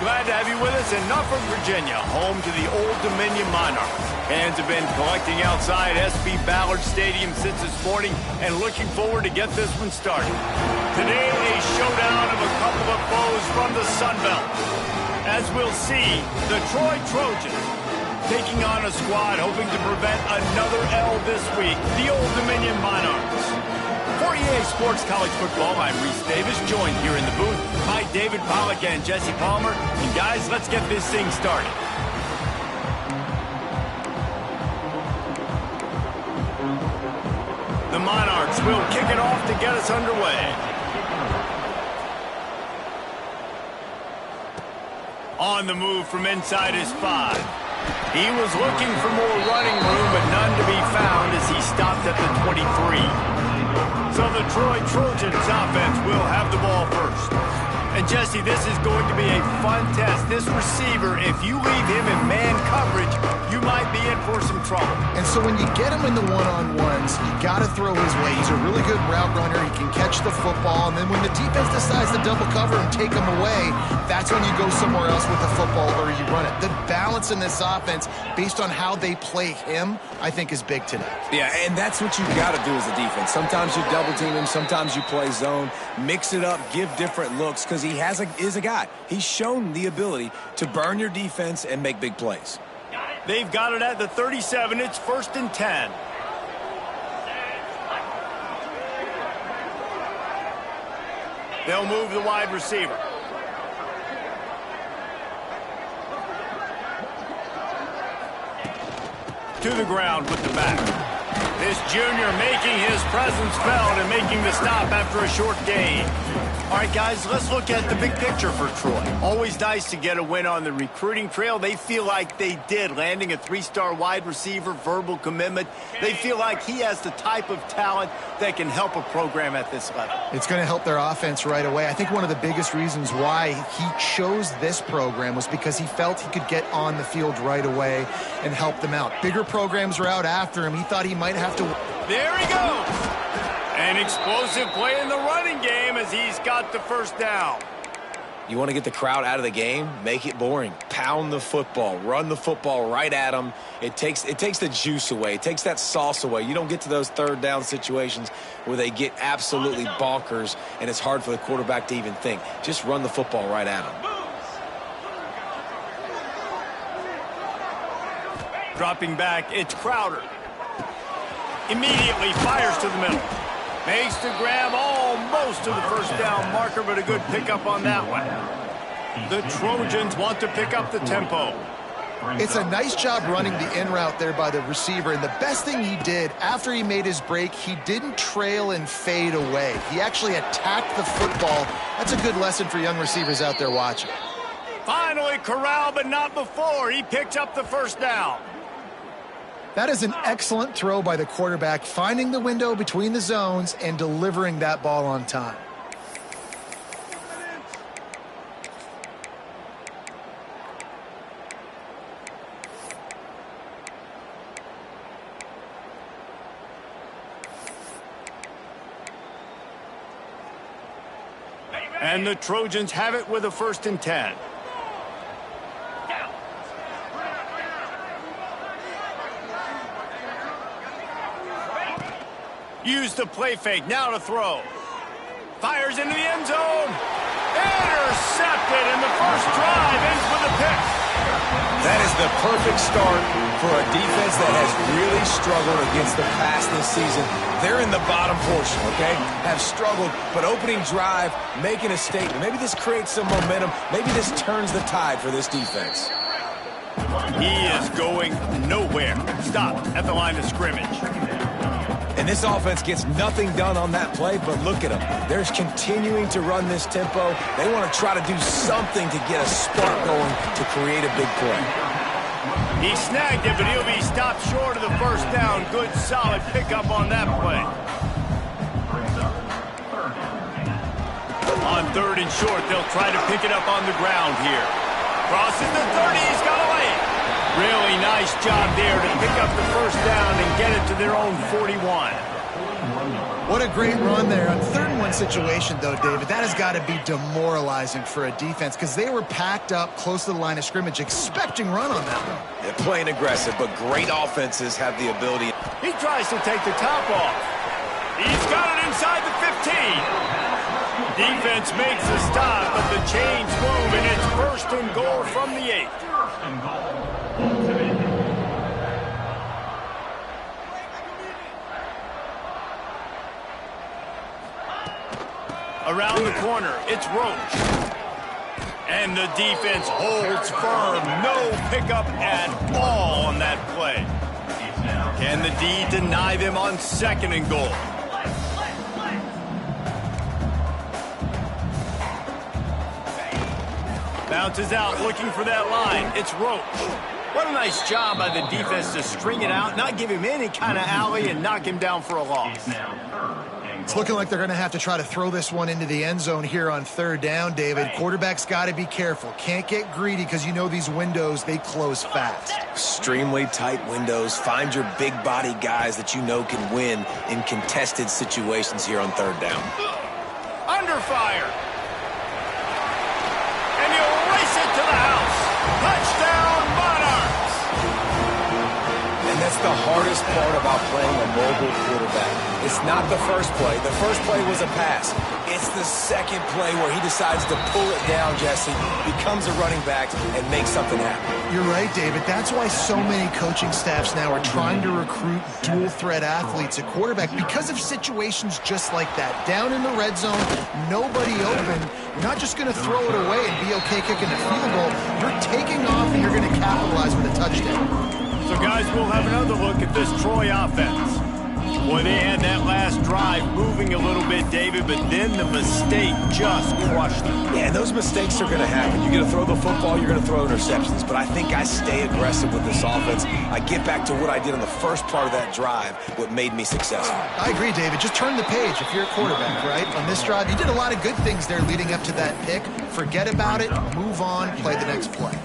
Glad to have you with us in Norfolk, Virginia, home to the Old Dominion Monarchs. Fans have been collecting outside SB Ballard Stadium since this morning and looking forward to get this one started. Today, a showdown of a couple of foes from the Sun Belt. As we'll see, the Troy Trojans taking on a squad hoping to prevent another L this week, the Old Dominion Monarchs. For EA Sports College Football, I'm Reese Davis, joined here in the booth by David Pollack and Jesse Palmer. And guys, let's get this thing started. The Monarchs will kick it off to get us underway. On the move from inside his 5. He was looking for more running room, but none to be found as he stopped at the 23. So the Troy Trojans offense will have the ball first. And Jesse, this is going to be a fun test. This receiver, if you leave him in man coverage, you might be in for some trouble. And so when you get him in the one-on-ones, you got to throw his way. He's a really good route runner. He can catch the football. And then when the defense decides to double cover and take him away, that's when you go somewhere else with the football or you run it. The balance in this offense, based on how they play him, I think is big today. Yeah, and that's what you've got to do as a defense. Sometimes you double team him, sometimes you play zone, mix it up, give different looks, because he is a guy. He's shown the ability to burn your defense and make big plays. They've got it at the 37. It's 1st and 10. They'll move the wide receiver. To the ground with the back. This junior making his presence felt and making the stop after a short gain. All right, guys, let's look at the big picture for Troy. Always nice to get a win on the recruiting trail. They feel like they did, landing a 3-star wide receiver, verbal commitment. They feel like he has the type of talent that can help a program at this level. It's going to help their offense right away. I think one of the biggest reasons why he chose this program was because he felt he could get on the field right away and help them out. Bigger programs are out after him. He thought he might have to... There he goes! An explosive play in the running game as he's got the first down. You want to get the crowd out of the game? Make it boring. Pound the football. Run the football right at them. It takes the juice away. It takes that sauce away. You don't get to those third down situations where they get absolutely bonkers and it's hard for the quarterback to even think. Just run the football right at them. Dropping back, it's Crowder. Immediately fires to the middle. Makes the grab almost to the first down marker, but a good pickup on that one. The Trojans want to pick up the tempo. It's a nice job running the in route there by the receiver, and the best thing he did after he made his break, he didn't trail and fade away. He actually attacked the football. That's a good lesson for young receivers out there watching. Finally corralled, but not before. He picked up the first down. That is an excellent throw by the quarterback, finding the window between the zones and delivering that ball on time. And the Trojans have it with a 1st and 10. Use the play fake, now to throw. Fires into the end zone. Intercepted, and the first drive ends with a pick. That is the perfect start for a defense that has really struggled against the pass this season. They're in the bottom portion, okay? Have struggled, but opening drive, making a statement. Maybe this creates some momentum. Maybe this turns the tide for this defense. He is going nowhere. Stop at the line of scrimmage. And this offense gets nothing done on that play, but look at them. They're continuing to run this tempo. They want to try to do something to get a spark going to create a big play. He snagged it, but he'll be stopped short of the first down. Good, solid pickup on that play. On 3rd and short, they'll try to pick it up on the ground here. Crosses the 30, he's got away. Really nice job there to pick up the first down and get it to their own 41. What a great run there. On 3rd and 1 situation, though, David, that has got to be demoralizing for a defense because they were packed up close to the line of scrimmage, expecting run on that one. They're playing aggressive, but great offenses have the ability. He tries to take the top off. He's got it inside the 15. Defense makes a stop, but the chains move, and it's 1st and goal from the 8. Around the corner, it's Roach. And the defense holds firm. No pickup at all on that play. Can the D deny them on 2nd and goal? Bounces out, looking for that line. It's Roach. What a nice job by the defense to string it out, not give him any kind of alley, and knock him down for a loss. It's looking like they're going to have to try to throw this one into the end zone here on 3rd down, David. Quarterback's got to be careful. Can't get greedy because you know these windows, they close fast. Extremely tight windows. Find your big body guys that you know can win in contested situations here on 3rd down. Under fire. And he'll race it to the house. Touchdown, Monarchs. And that's the hardest part about playing a mobile quarterback. It's not the first play. The first play was a pass. It's the second play where he decides to pull it down, Jesse, becomes a running back, and makes something happen. You're right, David. That's why so many coaching staffs now are trying to recruit dual-threat athletes at quarterback because of situations just like that. Down in the red zone, nobody open. You're not just going to throw it away and be okay kicking a field goal. You're taking off, and you're going to capitalize with a touchdown. So, guys, we'll have another look at this Troy offense. Boy, they had that last drive moving a little bit, David, but then the mistake just crushed them. Yeah, those mistakes are going to happen. You're going to throw the football, you're going to throw interceptions, but I think I stay aggressive with this offense. I get back to what I did on the first part of that drive, what made me successful. I agree, David. Just turn the page if you're a quarterback, right? On this drive, you did a lot of good things there leading up to that pick. Forget about it, move on, play the next play.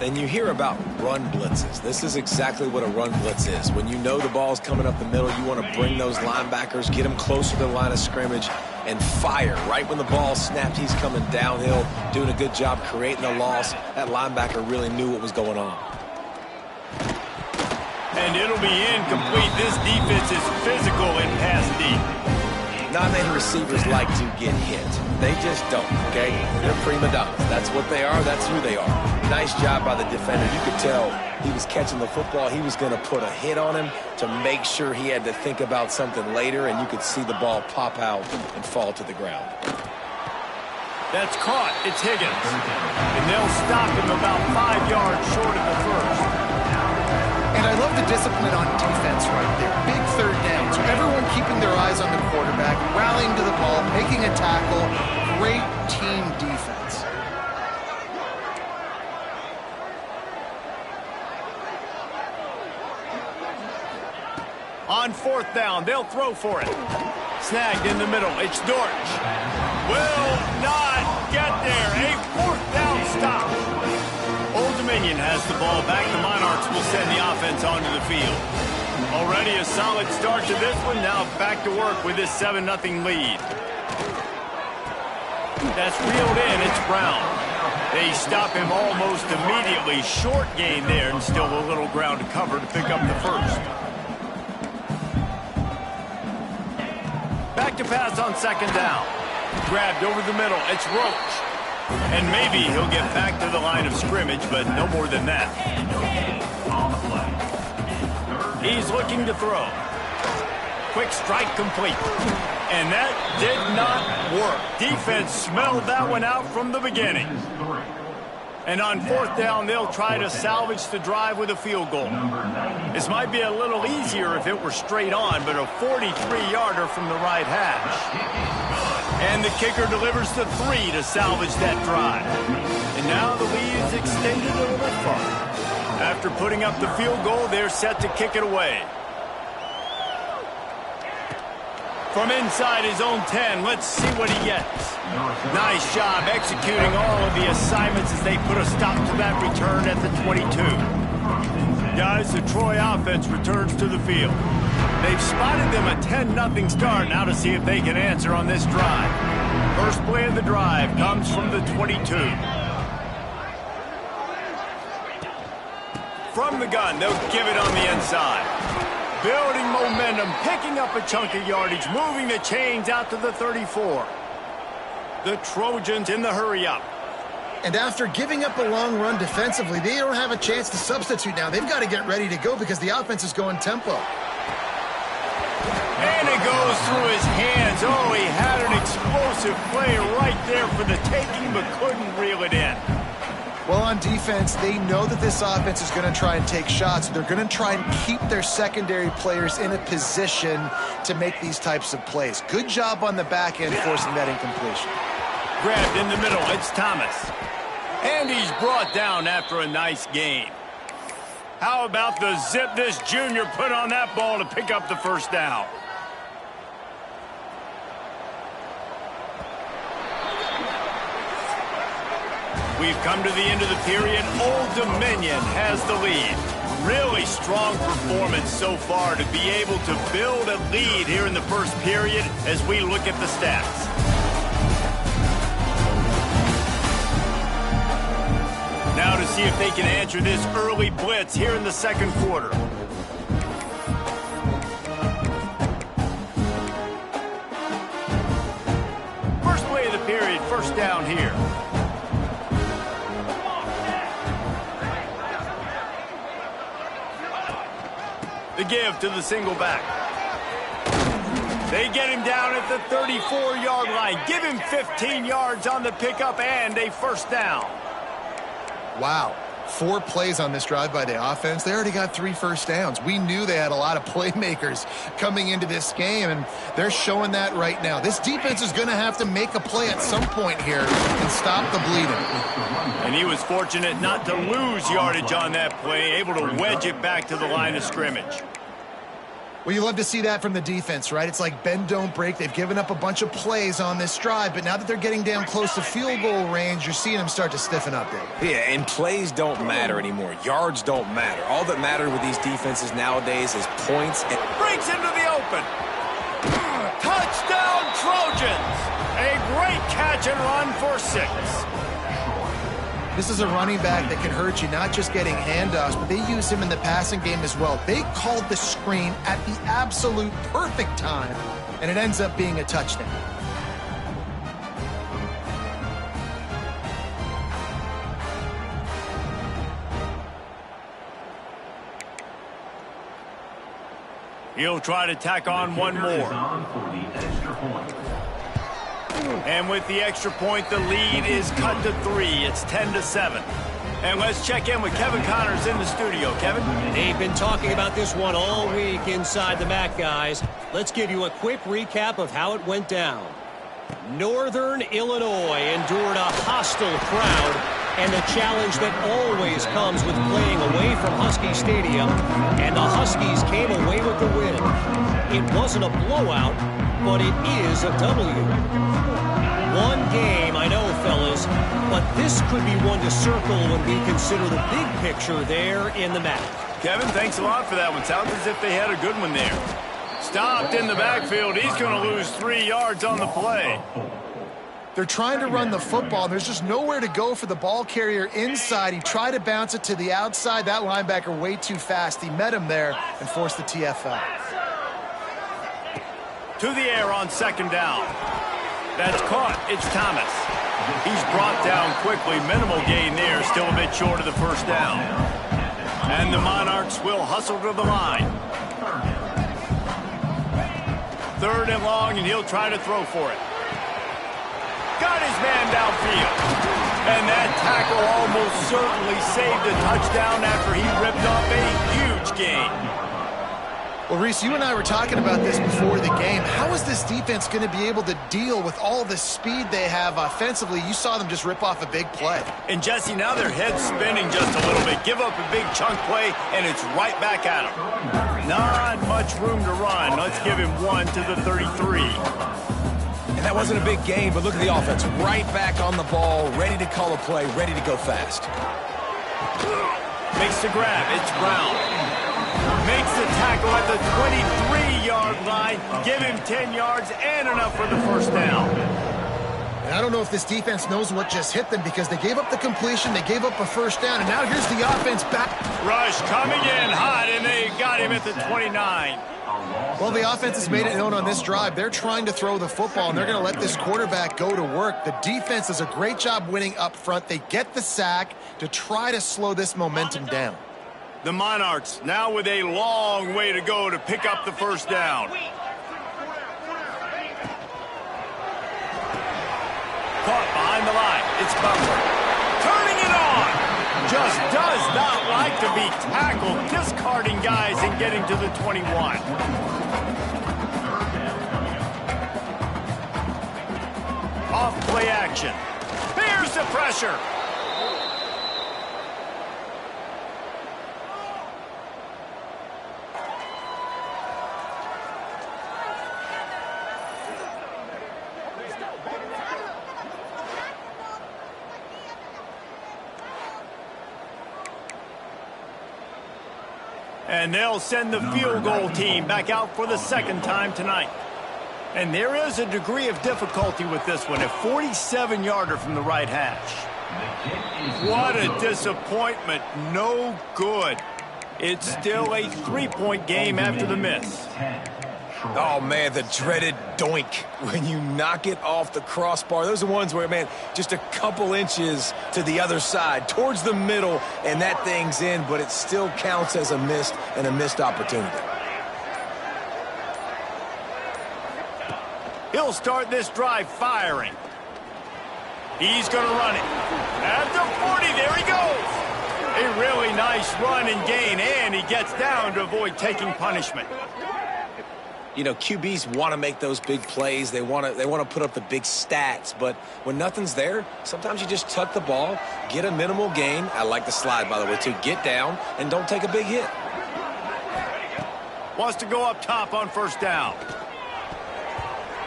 Then you hear about run blitzes. This is exactly what a run blitz is. When you know the ball's coming up the middle, you want to bring those linebackers, get them closer to the line of scrimmage, and fire. Right when the ball snapped, he's coming downhill, doing a good job creating a loss. That linebacker really knew what was going on. And it'll be incomplete. This defense is physical in pass deep. Not many receivers like to get hit. They just don't, okay? They're prima donnas. That's what they are. That's who they are. Nice job by the defender. You could tell he was catching the football. He was going to put a hit on him to make sure he had to think about something later, and you could see the ball pop out and fall to the ground. That's caught. It's Higgins. And they'll stop him about 5 yards short of the first. And I love the discipline on defense right there. Big 3rd down. So everyone keeping their eyes on the quarterback, rallying to the ball, making a tackle. Great team defense. On 4th down, they'll throw for it. Snagged in the middle. It's Dortch. Will not get there. A 4th down stop. Old Dominion has the ball back. The Monarchs will send the offense onto the field. Already a solid start to this one. Now back to work with this 7-0 lead. That's reeled in. It's Brown. They stop him almost immediately. Short gain there, and still a little ground to cover to pick up the first. Back to pass on 2nd down. Grabbed over the middle. It's Roach. And maybe he'll get back to the line of scrimmage, but no more than that. He's looking to throw. Quick strike complete. And that did not work. Defense smelled that one out from the beginning. And on 4th down, they'll try to salvage the drive with a field goal. This might be a little easier if it were straight on, but a 43-yarder from the right hash. And the kicker delivers the 3 to salvage that drive. And now the lead is extended a little bit farther. After putting up the field goal, they're set to kick it away. From inside his own 10, let's see what he gets. Nice job executing all of the assignments as they put a stop to that return at the 22. Guys, the Troy offense returns to the field. They've spotted them a 10-0 start. Now to see if they can answer on this drive. First play of the drive comes from the 22. From the gun, they'll give it on the inside. Building momentum, picking up a chunk of yardage, moving the chains out to the 34. The Trojans in the hurry-up. And after giving up a long run defensively, they don't have a chance to substitute now. They've got to get ready to go because the offense is going tempo. And it goes through his hands. Oh, he had an explosive play right there for the taking, but couldn't reel it in. Well, on defense, they know that this offense is going to try and take shots. They're going to try and keep their secondary players in a position to make these types of plays. Good job on the back end forcing that incompletion. Grabbed in the middle, it's Thomas. And he's brought down after a nice gain. How about the zip this junior put on that ball to pick up the first down? We've come to the end of the period. Old Dominion has the lead. Really strong performance so far to be able to build a lead here in the first period as we look at the stats. Now to see if they can answer this early blitz here in the second quarter. First play of the period, first down here. The give to the single back. They get him down at the 34-yard line. Give him 15 yards on the pickup and a first down. Wow. 4 plays on this drive by the offense. They already got 3 first downs. We knew they had a lot of playmakers coming into this game, and they're showing that right now. This defense is going to have to make a play at some point here and stop the bleeding. And he was fortunate not to lose yardage on that play, able to wedge it back to the line of scrimmage. Well, you love to see that from the defense, right? It's like bend, don't break. They've given up a bunch of plays on this drive, but now that they're getting down close to field goal range, you're seeing them start to stiffen up, Dave. Yeah, and plays don't matter anymore. Yards don't matter. All that matters with these defenses nowadays is points. And breaks into the open. Touchdown, Trojans! A great catch and run for 6. This is a running back that can hurt you, not just getting handoffs, but they use him in the passing game as well. They called the screen at the absolute perfect time, and it ends up being a touchdown. He'll try to tack on one more. And with the extra point, the lead is cut to 3. It's 10-7. And let's check in with Kevin Connors in the studio. Kevin? They've been talking about this one all week inside the MAC, guys. Let's give you a quick recap of how it went down. Northern Illinois endured a hostile crowd and the challenge that always comes with playing away from Husky Stadium, and the Huskies came away with the win. It wasn't a blowout, but it is a W. One game, I know, fellas, but this could be one to circle when we consider the big picture there in the MAC. Kevin, thanks a lot for that one. Sounds as if they had a good one there. Stopped in the backfield. He's going to lose 3 yards on the play. They're trying to run the football. There's just nowhere to go for the ball carrier inside. He tried to bounce it to the outside. That linebacker way too fast. He met him there and forced the TFL. To the air on second down. That's caught. It's Thomas. He's brought down quickly. Minimal gain there. Still a bit short of the first down. And the Monarchs will hustle to the line. 3rd and long, and he'll try to throw for it. Got his man downfield. And that tackle almost certainly saved a touchdown after he ripped off a huge gain. Well, Reese, you and I were talking about this before the game. How is this defense going to be able to deal with all the speed they have offensively? You saw them just rip off a big play. And, Jesse, now their head's spinning just a little bit. Give up a big chunk play, and it's right back at them. Not much room to run. Let's give him 1 to the 33. And that wasn't a big gain, but look at the offense. Right back on the ball, ready to call a play, ready to go fast. Makes the grab. It's Brown. Makes the tackle at the 23-yard line. Give him 10 yards and enough for the first down. And I don't know if this defense knows what just hit them because they gave up the completion, they gave up a first down, and now here's the offense back. Rush coming in hot, and they got him at the 29. Well, the offense has made it known on this drive. They're trying to throw the football, and they're going to let this quarterback go to work. The defense does a great job winning up front. They get the sack to try to slow this momentum down. The Monarchs now with a long way to go to pick up the first down. Caught behind the line. It's Butler. Turning it on. Just does not like to be tackled. Discarding guys and getting to the 21. Off play action. Here's the pressure. And they'll send the field goal team back out for the second time tonight. And there is a degree of difficulty with this one, a 47-yarder from the right hash. What a disappointment. No good. It's still a 3-point game after the miss. Oh, man, the dreaded doink when you knock it off the crossbar. Those are ones where, man, just a couple inches to the other side, towards the middle, and that thing's in, but it still counts as a missed opportunity. He'll start this drive firing. He's going to run it. At the 40, there he goes. A really nice run and gain, and he gets down to avoid taking punishment. You know, QBs want to make those big plays. They want to put up the big stats. But when nothing's there, sometimes you just tuck the ball, get a minimal gain. I like the slide, by the way, too. Get down and don't take a big hit. Wants to go up top on first down.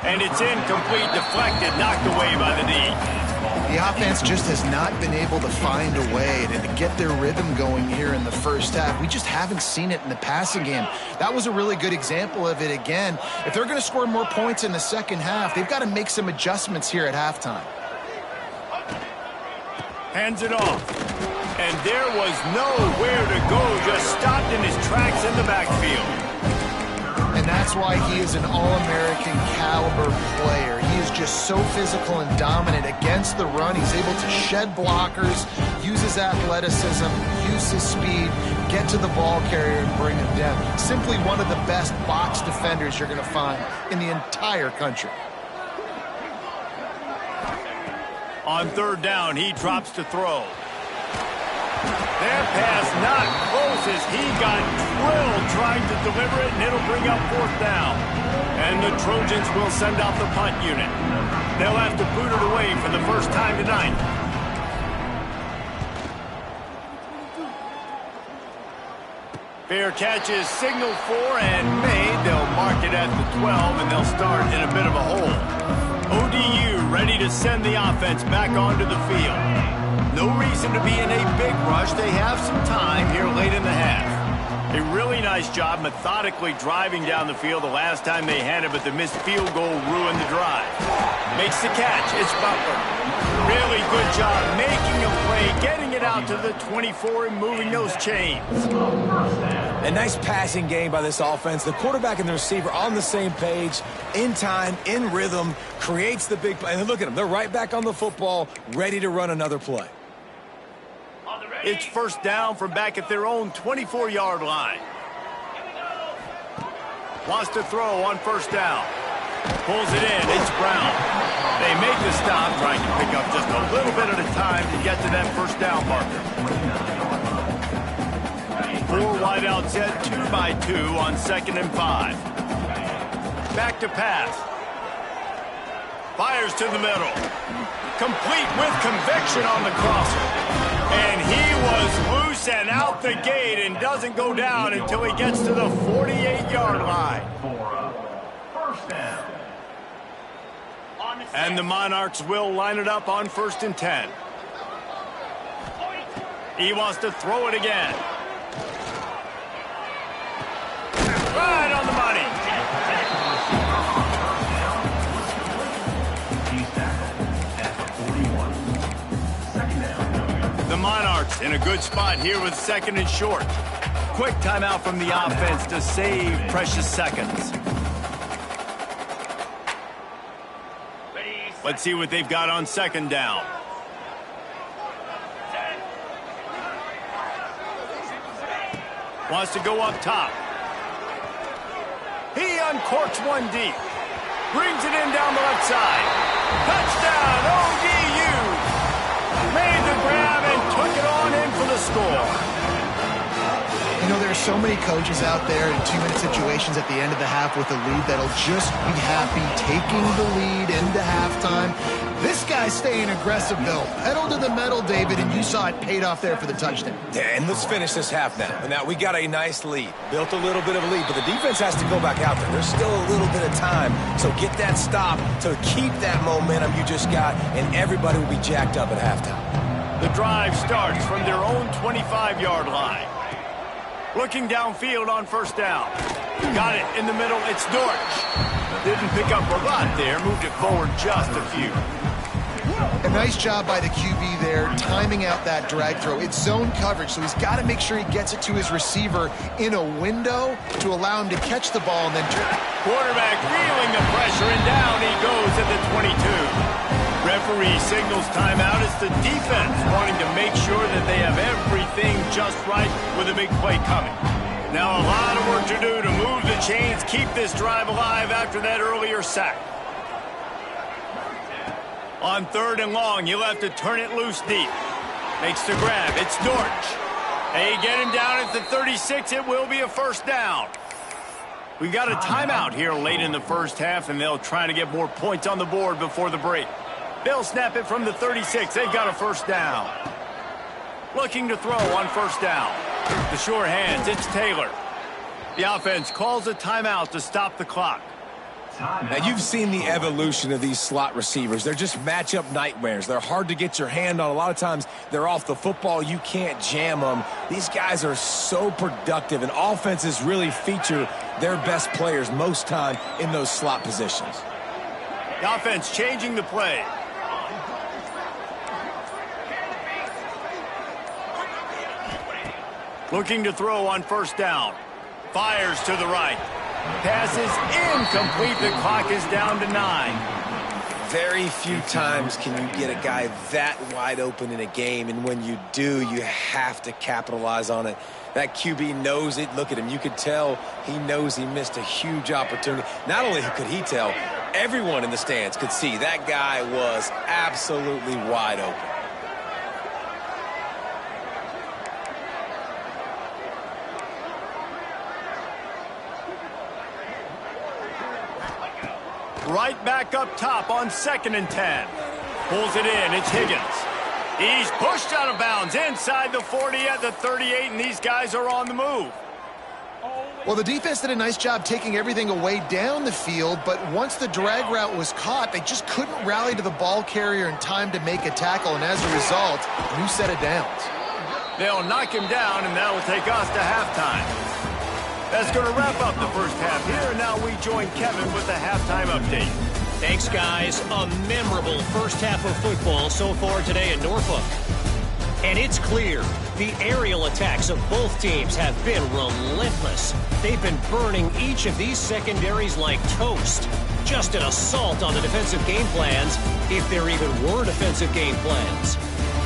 And it's incomplete, deflected, knocked away by the knee. The offense just has not been able to find a way to get their rhythm going here in the first half. We just haven't seen it in the passing game. That was a really good example of it again. If they're going to score more points in the second half, they've got to make some adjustments here at halftime. Hands it off. And there was nowhere to go, just stopped in his tracks in the backfield. And that's why he is an All-American caliber player. He is just so physical and dominant against the run. He's able to shed blockers, use his athleticism, use his speed, get to the ball carrier and bring him down. Simply one of the best box defenders you're going to find in the entire country. On third down, he drops to throw. That pass not close as he got drilled trying to deliver it, and it'll bring up fourth down. And the Trojans will send out the punt unit. They'll have to boot it away for the first time tonight. Fair catch is signaled for and made. They'll mark it at the 12, and they'll start in a bit of a hole. ODU ready to send the offense back onto the field. No reason to be in a big rush. They have some time here late in the half. A really nice job methodically driving down the field the last time they had it, but the missed field goal ruined the drive. Makes the catch. It's Butler. Really good job making a play, getting it out to the 24 and moving those chains. A nice passing game by this offense. The quarterback and the receiver on the same page, in time, in rhythm, creates the big play. And look at them. They're right back on the football, ready to run another play. It's first down from back at their own 24-yard line. Wants to throw on first down. Pulls it in. It's Brown. They make the stop, trying to pick up just a little bit at a time to get to that first down marker. 4 wide out set, 2 by 2 on 2nd and 5. Back to pass. Fires to the middle. Complete with conviction on the crosser. And he was loose and out the gate and doesn't go down until he gets to the 48-yard line. And the Monarchs will line it up on 1st and 10. He wants to throw it again. Right on the money. The Monarchs in a good spot here with 2nd and short. Quick timeout from the offense to save precious seconds. Let's see what they've got on 2nd down. Wants to go up top. He uncorks one deep. Brings it in down the left side. Touchdown, ODU. Made the grab and took it on in for the score. You know, there's so many coaches out there in 2-minute situations at the end of the half with a lead that'll just be happy taking the lead into halftime. This guy's staying aggressive, though. Pedal to the metal, David, and you saw it paid off there for the touchdown. Yeah, and let's finish this half now. Now, we got a nice lead. Built a little bit of a lead, but the defense has to go back out there. There's still a little bit of time, so get that stop to keep that momentum you just got, and everybody will be jacked up at halftime. The drive starts from their own 25-yard line. Looking downfield on 1st down. Got it in the middle. It's Dortch. Didn't pick up a lot there. Moved it forward just a few. A nice job by the QB there, timing out that drag throw. It's zone coverage, so he's got to make sure he gets it to his receiver in a window to allow him to catch the ball and then turn. Quarterback feeling the pressure, and down he goes at the 22. Referee signals timeout. It's the defense wanting to make sure that they have everything just right with a big play coming. Now a lot of work to do to move the chains, keep this drive alive after that earlier sack. On 3rd and long, you'll have to turn it loose deep. Makes the grab. It's Dortch. They get him down at the 36. It will be a 1st down. We got a timeout here late in the 1st half, and they'll try to get more points on the board before the break. They'll snap it from the 36. They've got a 1st down. Looking to throw on 1st down. The sure hands, it's Taylor. The offense calls a timeout to stop the clock. Now, you've seen the evolution of these slot receivers. They're just matchup nightmares. They're hard to get your hand on. A lot of times, they're off the football. You can't jam them. These guys are so productive, and offenses really feature their best players most time in those slot positions. The offense changing the play. Looking to throw on 1st down. Fires to the right. Pass is incomplete. The clock is down to 9. Very few times can you get a guy that wide open in a game, and when you do, you have to capitalize on it. That QB knows it. Look at him. You could tell he knows he missed a huge opportunity. Not only could he tell, everyone in the stands could see that guy was absolutely wide open. Right back up top on 2nd and 10. Pulls it in. It's Higgins. He's pushed out of bounds inside the 40 at the 38, and these guys are on the move. Well, the defense did a nice job taking everything away down the field, but once the drag route was caught, they just couldn't rally to the ball carrier in time to make a tackle, and as a result, new set of downs. They'll knock him down, and that'll take us to halftime. That's going to wrap up the 1st half here, and now we join Kevin with the halftime update. Thanks, guys. A memorable 1st half of football so far today in Norfolk. And it's clear, the aerial attacks of both teams have been relentless. They've been burning each of these secondaries like toast. Just an assault on the defensive game plans, if there even were defensive game plans.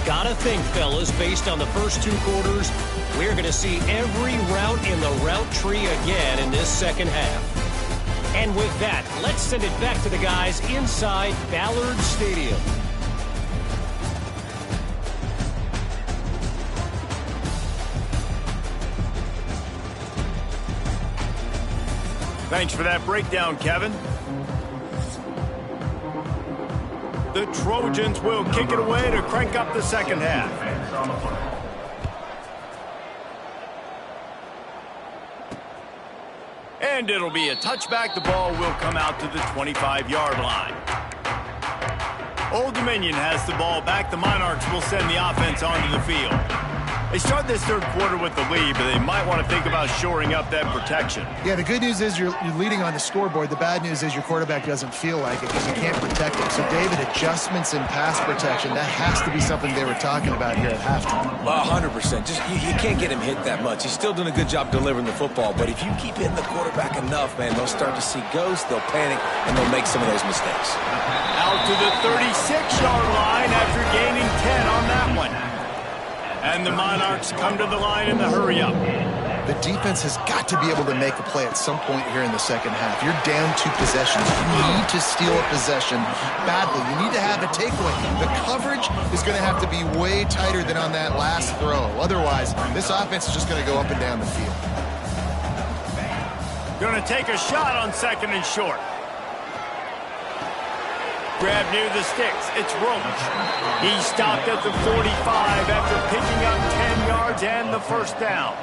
Gotta think, fellas, based on the first 2 quarters, we're going to see every route in the route tree again in this 2nd half. And with that, let's send it back to the guys inside Ballard Stadium. Thanks for that breakdown, Kevin. The Trojans will kick it away to crank up the 2nd half. And it'll be a touchback. The ball will come out to the 25-yard line. Old Dominion has the ball back. The Monarchs will send the offense onto the field. They start this third quarter with the lead, but they might want to think about shoring up that protection. Yeah, the good news is you're leading on the scoreboard. The bad news is your quarterback doesn't feel like it because you can't protect him. So, David, adjustments in pass protection, that has to be something they were talking about here at halftime. 100%. Just you can't get him hit that much. He's still doing a good job delivering the football, but if you keep hitting the quarterback enough, man, they'll start to see ghosts, they'll panic, and they'll make some of those mistakes. Out to the 36-yard line after gaining 10 on that one. And the Monarchs come to the line in the hurry-up. The defense has got to be able to make a play at some point here in the second half. You're down 2 possessions. You need to steal a possession badly. You need to have a takeaway. The coverage is going to have to be way tighter than on that last throw. Otherwise, this offense is just going to go up and down the field. Going to take a shot on 2nd and short. Grab near the sticks. It's Roach. He stopped at the 45 after picking up 10 yards and the first down.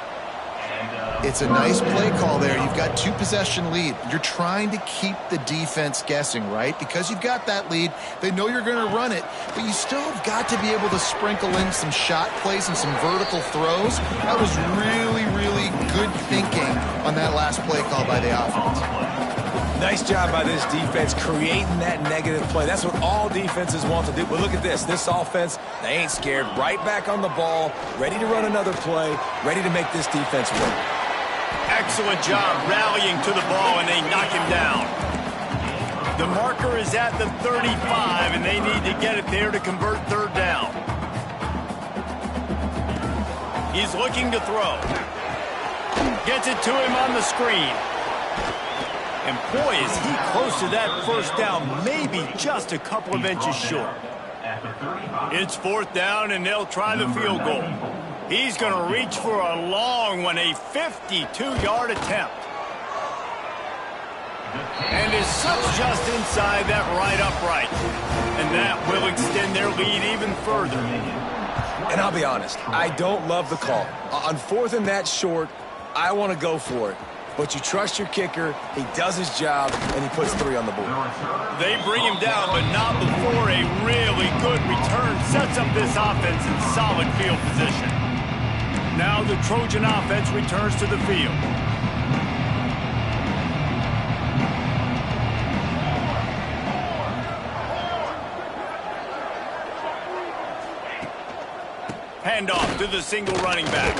It's a nice play call there. You've got 2 possession lead. You're trying to keep the defense guessing, right? Because you've got that lead. They know you're going to run it, but you still have got to be able to sprinkle in some shot plays and some vertical throws. That was really, really good thinking on that last play call by the offense. Nice job by this defense creating that negative play. That's what all defenses want to do. But look at this. This offense, they ain't scared. Right back on the ball, ready to run another play, ready to make this defense work. Excellent job rallying to the ball, and they knock him down. The marker is at the 35, and they need to get it there to convert 3rd down. He's looking to throw. Gets it to him on the screen. And boy, is he close to that first down, maybe just a couple of inches short. It's 4th down, and they'll try the field goal. He's going to reach for a long one, a 52-yard attempt. And is slipped just inside that right upright. And that will extend their lead even further. And I'll be honest, I don't love the call. On 4th and that short, I want to go for it. But you trust your kicker, he does his job, and he puts 3 on the board. They bring him down, but not before a really good return sets up this offense in solid field position. Now the Trojan offense returns to the field. Handoff to the single running back.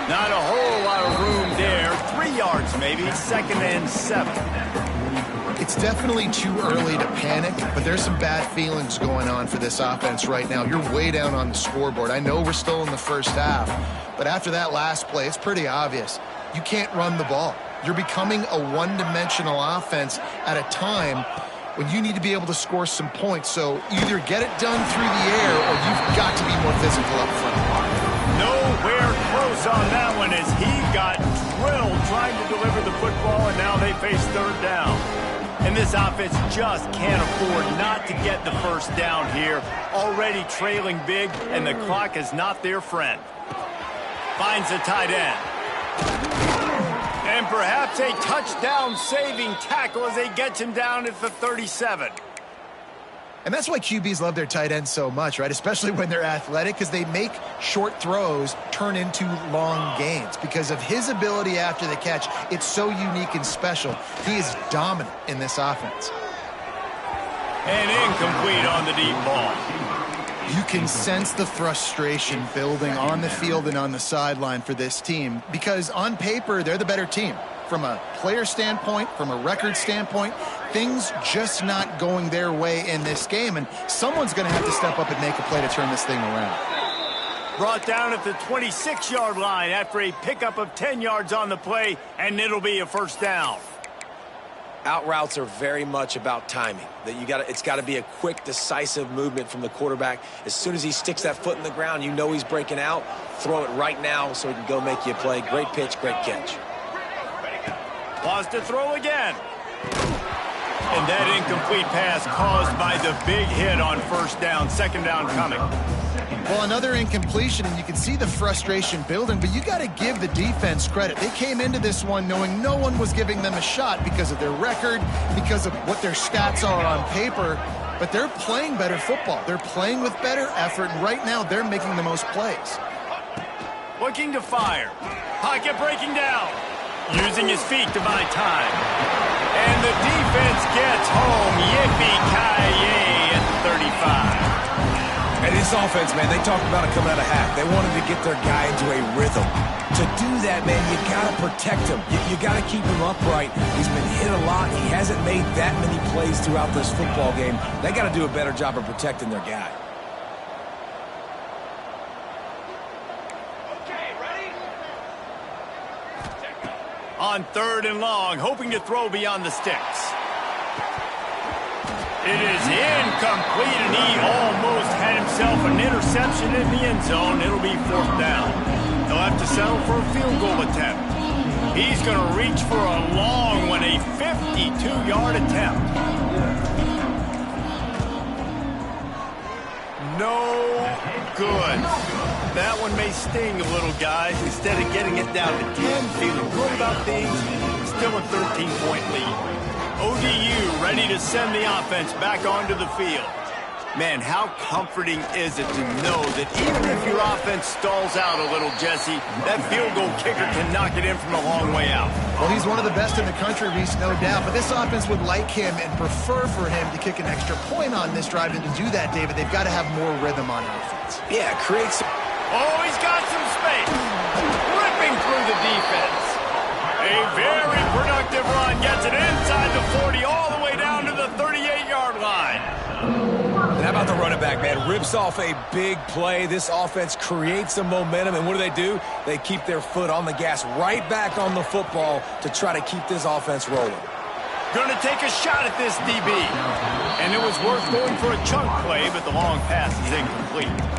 Not a whole lot of room there. 3 yards maybe, 2nd and 7. It's definitely too early to panic, but there's some bad feelings going on for this offense right now. You're way down on the scoreboard. I know we're still in the first half, but after that last play, it's pretty obvious. You can't run the ball. You're becoming a one-dimensional offense at a time when you need to be able to score some points. So either get it done through the air or you've got to be more physical up front. Nowhere close on that one as he got drilled trying to deliver the football, and now they face 3rd down. And this offense just can't afford not to get the first down here. Already trailing big, and the clock is not their friend. Finds the tight end. And perhaps a touchdown-saving tackle as they get him down at the 37. And that's why QBs love their tight ends so much, right? Especially when they're athletic, because they make short throws turn into long gains. Because of his ability after the catch, it's so unique and special. He is dominant in this offense. And incomplete on the deep ball. You can sense the frustration building on the field and on the sideline for this team, because on paper, they're the better team. From a player standpoint, from a record standpoint, things just not going their way in this game, and someone's going to have to step up and make a play to turn this thing around. Brought down at the 26-yard line after a pickup of 10 yards on the play, and it'll be a first down. Out routes are very much about timing. It's got to be a quick, decisive movement from the quarterback. As soon as he sticks that foot in the ground, you know he's breaking out. Throw it right now so he can go make you a play. Great pitch, great catch. Pause to throw again. And that incomplete pass caused by the big hit on first down. 2nd down coming. Well, another incompletion, and you can see the frustration building, but you got to give the defense credit. They came into this one knowing no one was giving them a shot because of their record, because of what their stats are on paper, but they're playing better football. They're playing with better effort, and right now they're making the most plays. Looking to fire. Pocket breaking down. Using his feet to buy time. And the defense gets home. Yippee-ki-yay at 35. And this offense, man, they talked about it coming out of half. They wanted to get their guy into a rhythm. To do that, man, you got to protect him. You got to keep him upright. He's been hit a lot. He hasn't made that many plays throughout this football game. They got to do a better job of protecting their guy. On 3rd and long, hoping to throw beyond the sticks. It is incomplete, and he almost had himself an interception in the end zone. It'll be 4th down. He'll have to settle for a field goal attempt. He's going to reach for a long one, a 52-yard attempt. No good. That one may sting a little, guys. Instead of getting it down to 10, feeling good about things, still a 13-point lead. ODU ready to send the offense back onto the field. Man, how comforting is it to know that even if your offense stalls out a little, Jesse, that field goal kicker can knock it in from a long way out. Well, he's one of the best in the country, Reese, no doubt. But this offense would like him and prefer for him to kick an extra point on this drive. And to do that, David, they've got to have more rhythm on offense. Yeah, create some... Oh, he's got some space. Ripping through the defense. A very productive run. Gets it inside the 40, all the way down to the 38-yard line. And how about the running back, man? Rips off a big play. This offense creates some momentum, and what do? They keep their foot on the gas right back on the football to try to keep this offense rolling. Going to take a shot at this DB. And it was worth going for a chunk play, but the long pass is incomplete.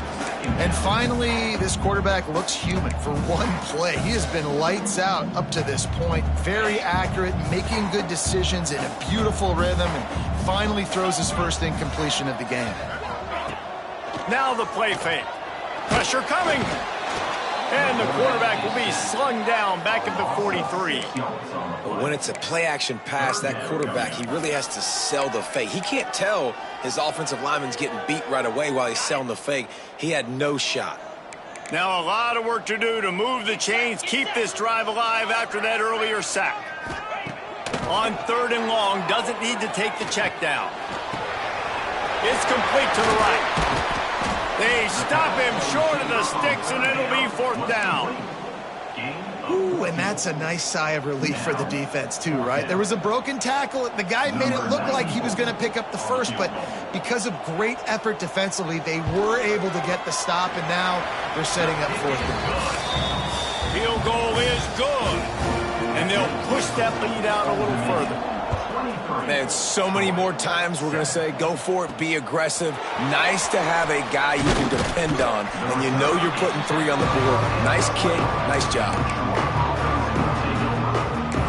And finally, this quarterback looks human for one play. He has been lights out up to this point. Very accurate, making good decisions in a beautiful rhythm, and finally throws his first incompletion of the game. Now the play fake. Pressure coming. And the quarterback will be slung down back at the 43. But when it's a play-action pass, that quarterback, he really has to sell the fake. He can't tell his offensive lineman's getting beat right away while he's selling the fake. He had no shot. Now a lot of work to do to move the chains, keep this drive alive after that earlier sack. On 3rd and long, doesn't need to take the check down. It's complete to the right. They stop him short of the sticks, and it'll be 4th down. Ooh, and that's a nice sigh of relief for the defense, too, right? There was a broken tackle. The guy made it look like he was going to pick up the first, but because of great effort defensively, they were able to get the stop, and now they're setting up 4th down. Field goal is good, and they'll push that lead out a little further. Man, so many more times we're going to say, go for it, be aggressive. Nice to have a guy you can depend on, and you know you're putting 3 on the board. Nice kick, nice job.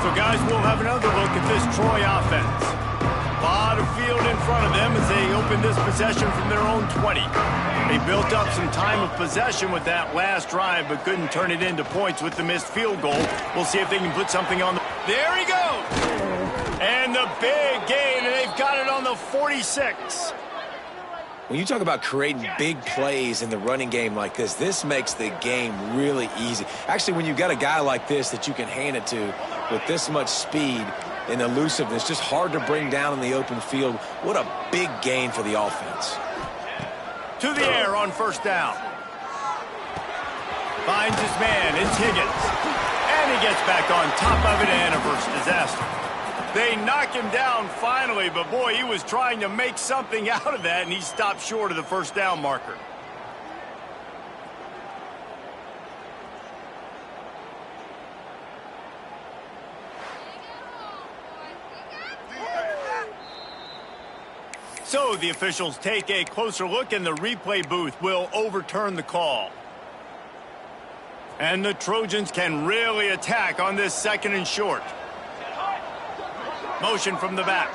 So, guys, we'll have another look at this Troy offense. A lot of field in front of them as they open this possession from their own 20. They built up some time of possession with that last drive, but couldn't turn it into points with the missed field goal. We'll see if they can put something on the... There he goes! And the big gain, and they've got it on the 46. When you talk about creating big plays in the running game like this makes the game really easy. Actually, when you've got a guy like this that you can hand it to with this much speed and elusiveness, just hard to bring down in the open field. What a big gain for the offense. To the air on 1st down. Finds his man, it's Higgins. And he gets back on top of it and averts disaster. They knock him down finally, but boy, he was trying to make something out of that, and he stopped short of the 1st down marker. So the officials take a closer look, and the replay booth will overturn the call. And the Trojans can really attack on this 2nd and short. Motion from the back.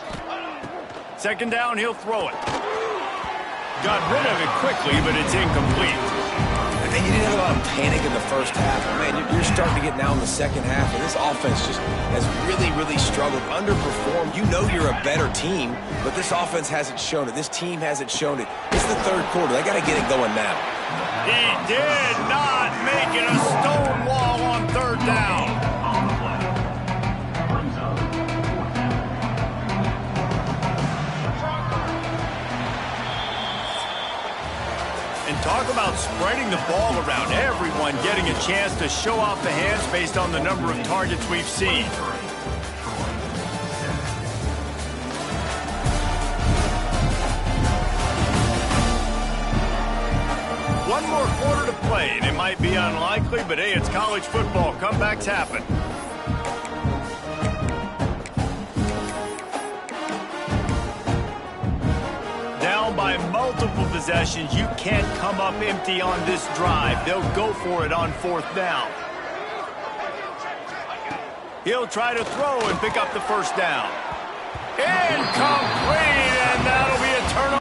2nd down, he'll throw it. Got rid of it quickly, but it's incomplete. And you didn't have a lot of panic in the first half. Man, you're starting to get now in the second half, and this offense just has really, really struggled, underperformed. You know you're a better team, but this offense hasn't shown it. This team hasn't shown it. It's the third quarter. They got to get it going now. He did not make it a stone wall on third down. And talk about spreading the ball around. Everyone getting a chance to show off the hands based on the number of targets we've seen. One more quarter to play, and it might be unlikely, but hey, it's college football. Comebacks happen. Down by multiple possessions, you can't come up empty on this drive. They'll go for it on fourth down. He'll try to throw and pick up the first down. Incomplete, and that'll be a turnover.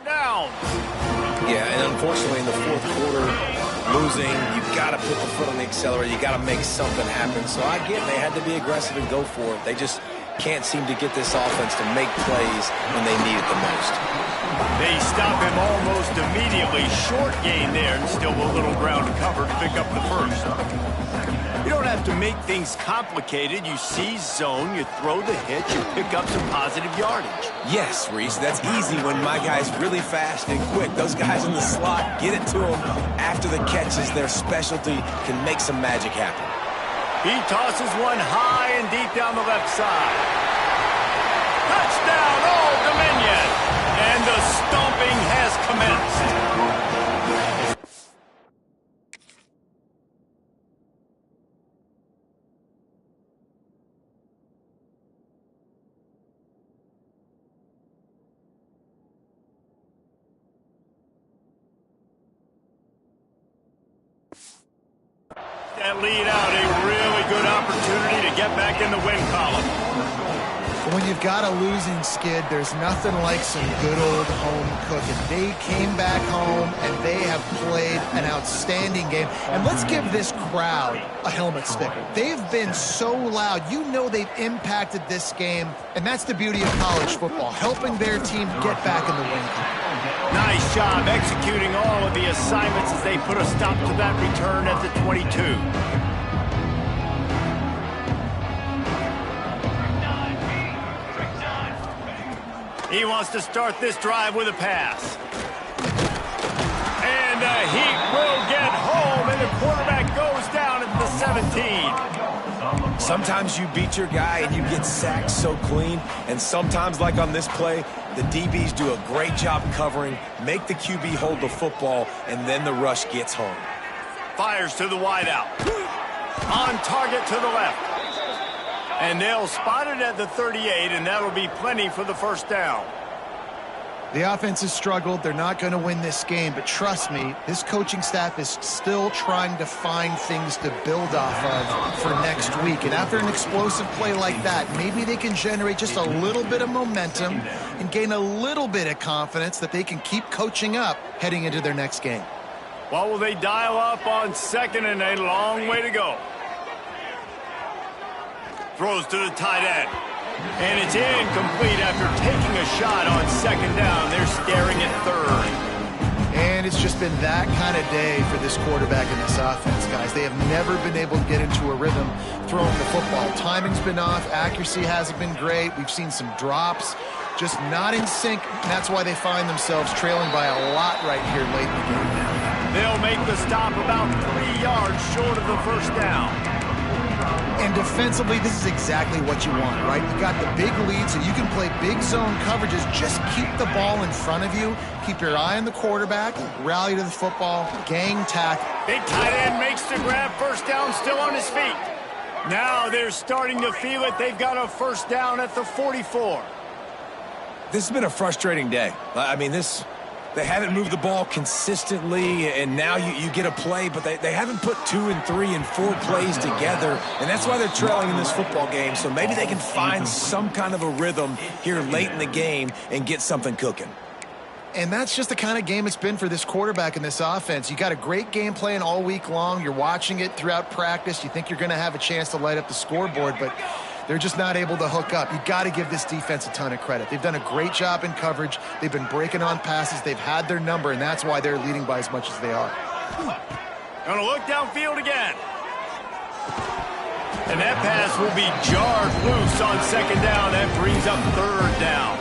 Down. Yeah, and unfortunately in the fourth quarter, losing, you've got to put the foot on the accelerator. You got to make something happen. So I get they had to be aggressive and go for it. They just can't seem to get this offense to make plays when they need it the most. They stop him almost immediately. Short gain there, and still a little ground to cover to pick up the first. You don't have to make things complicated. You seize zone, you throw the hitch, you pick up some positive yardage. Yes, Reese, that's easy when my guy's really fast and quick. Those guys in the slot, get it to them after the catches. Their specialty can make some magic happen. He tosses one high and deep down the left side. Touchdown, Old Dominion! And the stomping has commenced. That lead out, a really good opportunity to get back in the win column. When you've got a losing skid, there's nothing like some good old home cooking. They came back home, and they have played an outstanding game. And let's give this crowd a helmet sticker. They've been so loud. You know they've impacted this game, and that's the beauty of college football, helping their team get back in the win column. Nice job executing all of the assignments as they put a stop to that return at the 22. He wants to start this drive with a pass. And he will get home, and the quarterback goes down at the 17. Sometimes you beat your guy and you get sacked so clean, and sometimes, like on this play, the DBs do a great job covering, make the QB hold the football, and then the rush gets home. Fires to the wideout. On target to the left. And they'll spot it at the 38, and that'll be plenty for the first down. The offense has struggled. They're not going to win this game, but trust me, this coaching staff is still trying to find things to build off of for next week. And after an explosive play like that, maybe they can generate just a little bit of momentum and gain a little bit of confidence that they can keep coaching up heading into their next game. Well, will they dial up on second, and a long way to go. Throws to the tight end. And it's incomplete after taking a shot on second down. They're staring at third. And it's just been that kind of day for this quarterback and this offense, guys. They have never been able to get into a rhythm throwing the football. Timing's been off. Accuracy hasn't been great. We've seen some drops. Just not in sync. And that's why they find themselves trailing by a lot right here late in the game. They'll make the stop about 3 yards short of the first down. And defensively, this is exactly what you want, right? You got the big lead, so you can play big zone coverages. Just keep the ball in front of you. Keep your eye on the quarterback. Rally to the football. Gang tackle. Big tight end makes the grab. First down, still on his feet. Now they're starting to feel it. They've got a first down at the 44. This has been a frustrating day. I mean, they haven't moved the ball consistently, and now you get a play, but they haven't put 2 and 3 and 4 plays together, and that's why they're trailing in this football game. So maybe they can find some kind of a rhythm here late in the game and get something cooking. And that's just the kind of game it's been for this quarterback in this offense. You got a great game plan all week long. You're watching it throughout practice. You think you're going to have a chance to light up the scoreboard, but they're just not able to hook up. You got to give this defense a ton of credit. They've done a great job in coverage. They've been breaking on passes. They've had their number, and that's why they're leading by as much as they are. Gonna look downfield again. And that pass will be jarred loose on second down. That brings up third down.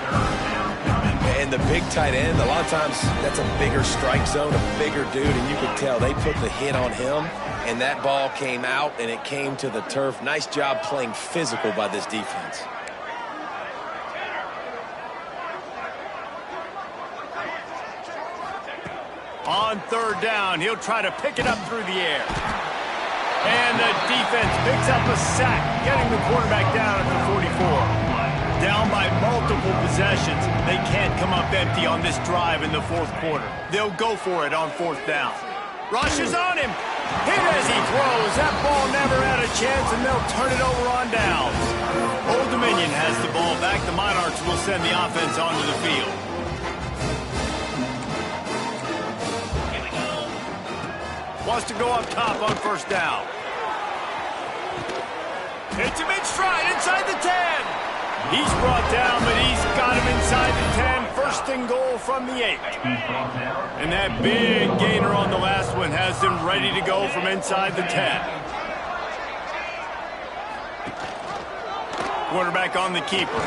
And the big tight end, a lot of times that's a bigger strike zone, a bigger dude, and you could tell they put the hit on him, and that ball came out, and it came to the turf. Nice job playing physical by this defense. On third down, he'll try to pick it up through the air. And the defense picks up a sack, getting the quarterback down at the 44. Down by multiple possessions. They can't come up empty on this drive in the fourth quarter. They'll go for it on fourth down. Rush is on him. Hit as he throws. That ball never had a chance, and they'll turn it over on downs. Old Dominion has the ball back. The Monarchs will send the offense onto the field. Wants to go up top on first down. Hits him in stride inside the 10. He's brought down, but he's got him inside the 10. First and goal from the 8. And that big gainer on the last one has them ready to go from inside the 10. Quarterback on the keeper.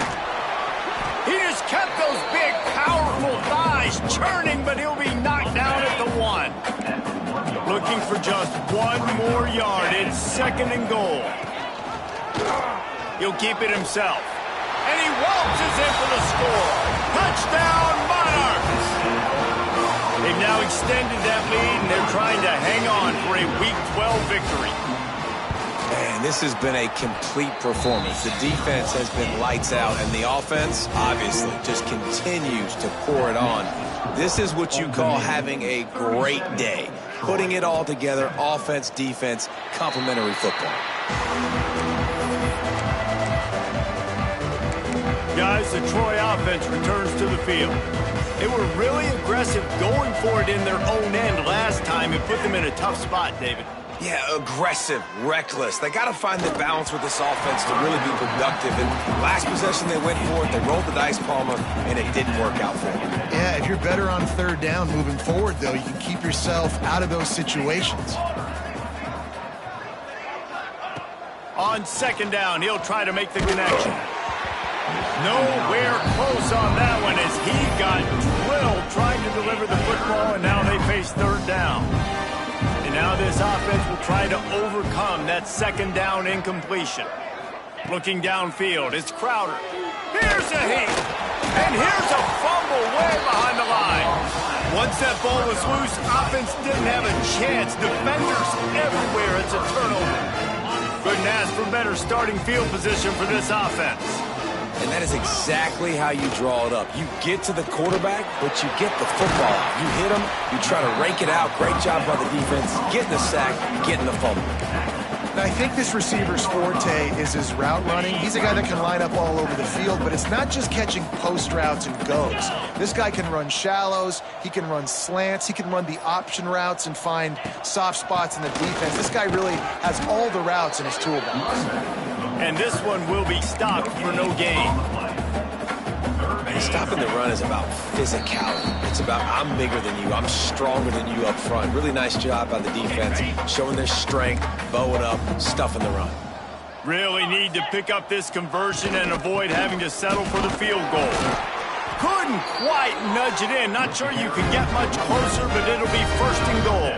He just kept those big, powerful thighs churning, but he'll be knocked down at the 1. Looking for just one more yard. It's second and goal. He'll keep it himself. And he waltzes in for the score. Touchdown, Monarchs! They've now extended that lead, and they're trying to hang on for a Week 12 victory. Man, this has been a complete performance. The defense has been lights out, and the offense, obviously, just continues to pour it on. This is what you call having a great day. Putting it all together, offense, defense, complementary football. Guys, the Troy offense returns to the field. They were really aggressive going for it in their own end last time. It put them in a tough spot, David. Yeah, aggressive, reckless. They got to find the balance with this offense to really be productive. And last possession they went for it, they rolled the dice, Palmer, and it didn't work out for them. Yeah, if you're better on third down moving forward, though, you can keep yourself out of those situations. On second down, he'll try to make the connection. Nowhere close on that one as he got drilled trying to deliver the football, and now they face third down. And now this offense will try to overcome that second down incompletion. Looking downfield, it's Crowder. Here's a hit, and here's a fumble way behind the line. Once that ball was loose, offense didn't have a chance. Defenders everywhere, it's a turnover. Couldn't ask for better starting field position for this offense. And that is exactly how you draw it up. You get to the quarterback, but you get the football out. You hit him, you try to rake it out. Great job by the defense. Getting the sack, getting the fumble. Now, I think this receiver's forte is his route running. He's a guy that can line up all over the field, but it's not just catching post routes and goes. This guy can run shallows, he can run slants, he can run the option routes and find soft spots in the defense. This guy really has all the routes in his toolbox. And this one will be stopped for no gain. Stopping the run is about physicality. It's about I'm bigger than you, I'm stronger than you up front. Really nice job by the defense, showing their strength, bowing up, stuffing the run. Really need to pick up this conversion and avoid having to settle for the field goal. Couldn't quite nudge it in. Not sure you can get much closer, but it'll be first and goal.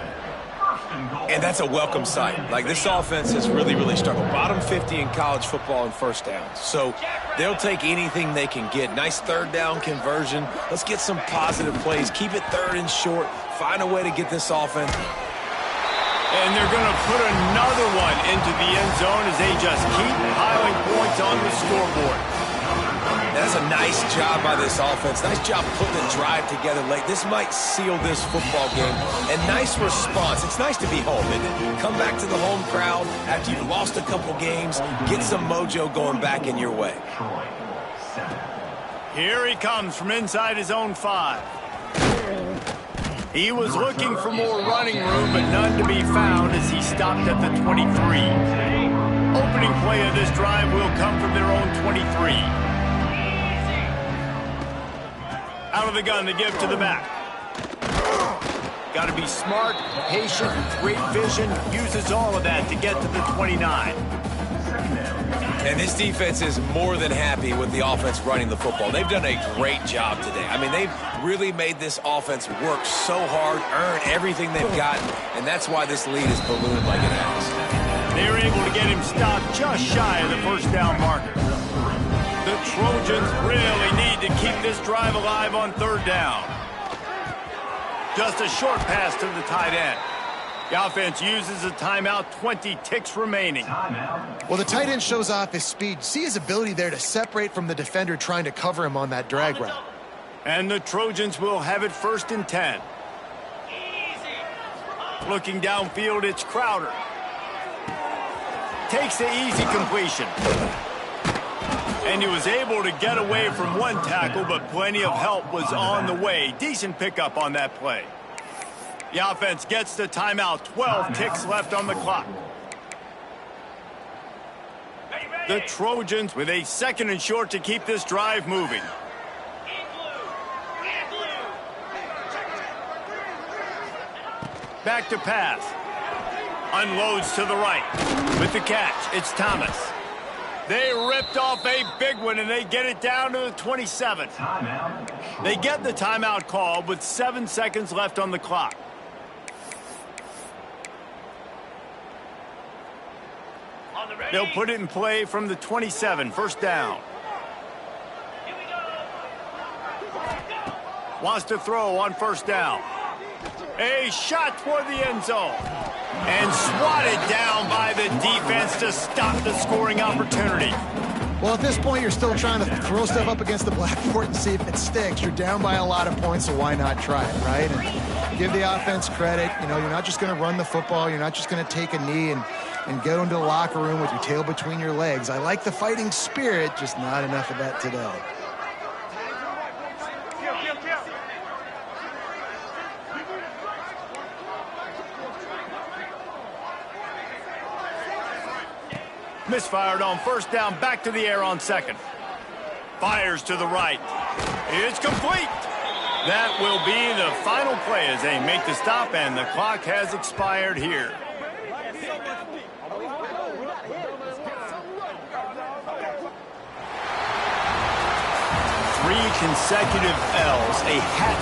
And that's a welcome sight. Like, this offense has really, really struggled. Bottom 50 in college football in first downs. So they'll take anything they can get. Nice third down conversion. Let's get some positive plays. Keep it third and short. Find a way to get this offense. And they're going to put another one into the end zone as they just keep piling points on the scoreboard. That's a nice job by this offense. Nice job putting the drive together late. This might seal this football game. And nice response. It's nice to be home, isn't it? Come back to the home crowd after you've lost a couple games. Get some mojo going back in your way. Here he comes from inside his own 5. He was looking for more running room, but none to be found as he stopped at the 23. Opening play of this drive will come from their own 23. Out of the gun to give to the back. Got to be smart, patient, great vision. Uses all of that to get to the 29. And this defense is more than happy with the offense running the football. They've done a great job today. I mean, they've really made this offense work so hard, earn everything they've got, and that's why this lead is ballooned like it has. They were able to get him stopped just shy of the first down marker. The Trojans really need to keep this drive alive on third down. Just a short pass to the tight end. The offense uses a timeout, 20 ticks remaining. Well, the tight end shows off his speed. See his ability there to separate from the defender trying to cover him on that drag route. And the Trojans will have it 1st and 10. Looking downfield, it's Crowder. Takes the easy completion. And he was able to get away from one tackle, but plenty of help was on the way. Decent pickup on that play. The offense gets the timeout. 12 ticks left on the clock. The Trojans with a 2nd and short to keep this drive moving. Back to pass. Unloads to the right. With the catch, it's Thomas. They ripped off a big one, and they get it down to the 27. They get the timeout called with 7 seconds left on the clock. They'll put it in play from the 27, 1st down. Wants to throw on 1st down. A shot toward the end zone. And swatted down by the defense to stop the scoring opportunity. Well, at this point, you're still trying to throw stuff up against the blackboard and see if it sticks. You're down by a lot of points, so why not try it, right? And give the offense credit. You know, you're not just going to run the football. You're not just going to take a knee and go into the locker room with your tail between your legs. I like the fighting spirit, just not enough of that today. Misfired on 1st down, back to the air on 2nd. Fires to the right. It's complete. That will be the final play as they make the stop, and the clock has expired here. 3 consecutive L's, a hat